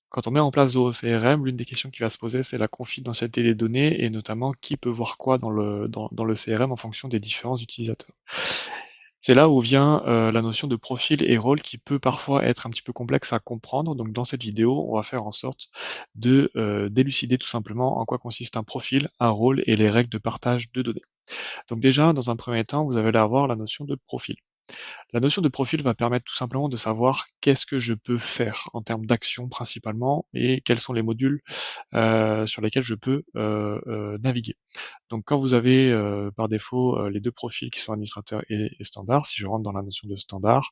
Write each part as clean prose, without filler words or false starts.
Quand on met en place OCRM, l'une des questions qui va se poser, c'est la confidentialité des données et notamment qui peut voir quoi dans le CRM en fonction des différents utilisateurs. C'est là où vient la notion de profil et rôle qui peut parfois être un petit peu complexe à comprendre. Donc dans cette vidéo, on va faire en sorte de d'élucider tout simplement en quoi consiste un profil, un rôle et les règles de partage de données. Donc déjà, dans un premier temps, vous allez avoir la notion de profil. La notion de profil va permettre tout simplement de savoir qu'est-ce que je peux faire en termes d'action principalement et quels sont les modules sur lesquels je peux naviguer. Donc quand vous avez par défaut les deux profils qui sont administrateur et standard, si je rentre dans la notion de standard,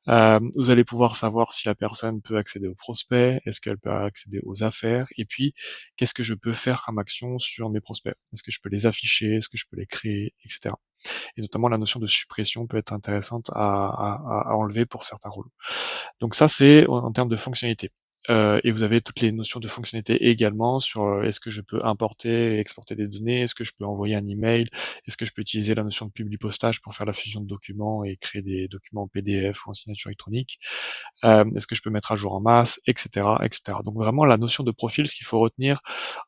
vous allez pouvoir savoir si la personne peut accéder aux prospects, est-ce qu'elle peut accéder aux affaires, et puis qu'est-ce que je peux faire comme action sur mes prospects. Est-ce que je peux les afficher, est-ce que je peux les créer, etc. Et notamment la notion de suppression peut être intéressante à enlever pour certains rôles. Donc ça, c'est en termes de fonctionnalité. Et vous avez toutes les notions de fonctionnalité également sur est-ce que je peux importer et exporter des données, est-ce que je peux envoyer un email, est-ce que je peux utiliser la notion de publipostage pour faire la fusion de documents et créer des documents en PDF ou en signature électronique, est-ce que je peux mettre à jour en masse, etc., etc. Donc vraiment la notion de profil, ce qu'il faut retenir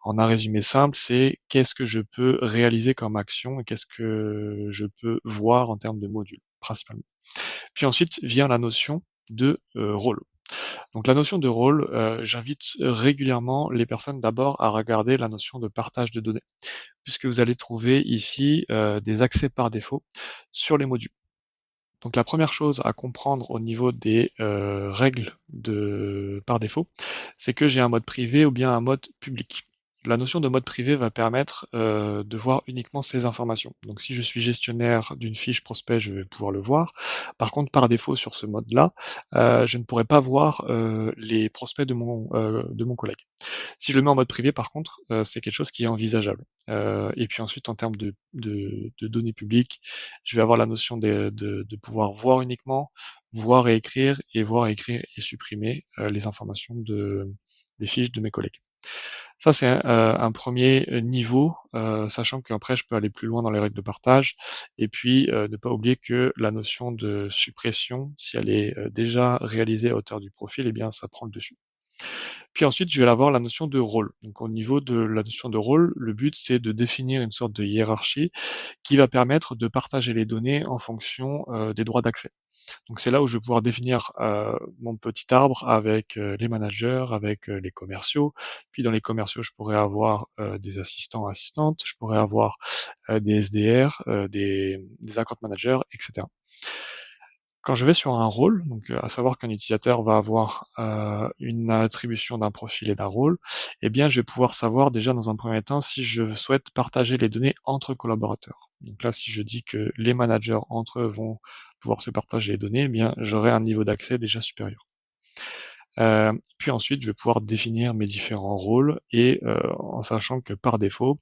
en un résumé simple, c'est qu'est-ce que je peux réaliser comme action et qu'est-ce que je peux voir en termes de modules, principalement. Puis ensuite vient la notion de rôle. Donc la notion de rôle, j'invite régulièrement les personnes d'abord à regarder la notion de partage de données, puisque vous allez trouver ici des accès par défaut sur les modules. Donc la première chose à comprendre au niveau des règles par défaut, c'est que j'ai un mode privé ou bien un mode public. La notion de mode privé va permettre de voir uniquement ces informations. Donc si je suis gestionnaire d'une fiche prospect, je vais pouvoir le voir. Par contre, par défaut sur ce mode-là, je ne pourrai pas voir les prospects de mon collègue. Si je le mets en mode privé, par contre, c'est quelque chose qui est envisageable. Et puis ensuite, en termes de données publiques, je vais avoir la notion de pouvoir voir uniquement, voir et écrire, et voir, écrire et supprimer les informations des fiches de mes collègues. Ça, c'est un premier niveau, sachant qu'après, je peux aller plus loin dans les règles de partage. Et puis, ne pas oublier que la notion de suppression, si elle est déjà réalisée à hauteur du profil, eh bien, ça prend le dessus. Puis ensuite, je vais avoir la notion de rôle. Donc au niveau de la notion de rôle, le but c'est de définir une sorte de hiérarchie qui va permettre de partager les données en fonction des droits d'accès. Donc c'est là où je vais pouvoir définir mon petit arbre avec les managers, avec les commerciaux. Puis dans les commerciaux, je pourrais avoir des assistants, assistantes, je pourrais avoir des SDR, des account managers, etc. Quand je vais sur un rôle, donc à savoir qu'un utilisateur va avoir une attribution d'un profil et d'un rôle, eh bien je vais pouvoir savoir déjà dans un premier temps si je souhaite partager les données entre collaborateurs. Donc là, si je dis que les managers entre eux vont pouvoir se partager les données, eh bien j'aurai un niveau d'accès déjà supérieur. Puis ensuite, je vais pouvoir définir mes différents rôles et en sachant que par défaut,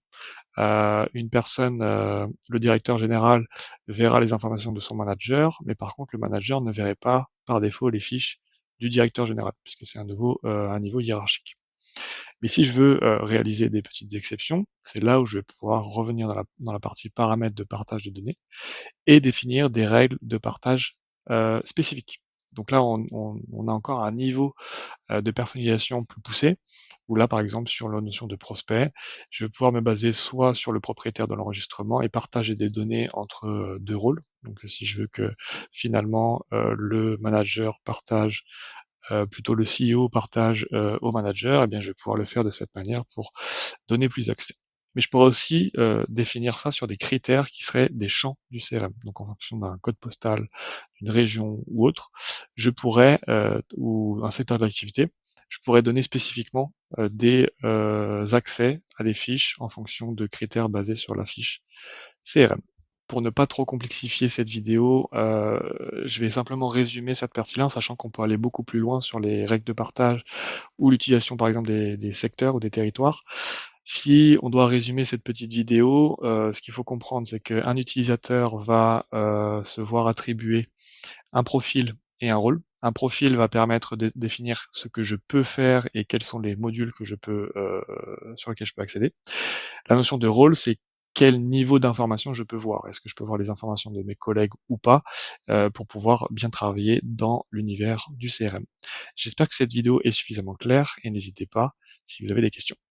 une personne, le directeur général verra les informations de son manager, mais par contre le manager ne verrait pas par défaut les fiches du directeur général, puisque c'est un niveau hiérarchique. Mais si je veux réaliser des petites exceptions, c'est là où je vais pouvoir revenir dans la partie paramètres de partage de données et définir des règles de partage spécifiques. Donc là, on a encore un niveau de personnalisation plus poussée, où là, par exemple, sur la notion de prospect, je vais pouvoir me baser soit sur le propriétaire de l'enregistrement et partager des données entre deux rôles. Donc si je veux que finalement le manager partage, plutôt le CEO partage au manager, eh bien je vais pouvoir le faire de cette manière pour donner plus accès. Mais je pourrais aussi définir ça sur des critères qui seraient des champs du CRM. Donc en fonction d'un code postal, d'une région ou autre, je pourrais, ou un secteur d'activité, je pourrais donner spécifiquement des accès à des fiches en fonction de critères basés sur la fiche CRM. Pour ne pas trop complexifier cette vidéo, je vais simplement résumer cette partie-là, en sachant qu'on peut aller beaucoup plus loin sur les règles de partage ou l'utilisation par exemple des secteurs ou des territoires. Si on doit résumer cette petite vidéo, ce qu'il faut comprendre, c'est qu'un utilisateur va se voir attribuer un profil et un rôle. Un profil va permettre de définir ce que je peux faire et quels sont les modules que je peux, sur lesquels je peux accéder. La notion de rôle, c'est quel niveau d'information je peux voir. Est-ce que je peux voir les informations de mes collègues ou pas, pour pouvoir bien travailler dans l'univers du CRM. J'espère que cette vidéo est suffisamment claire et n'hésitez pas si vous avez des questions.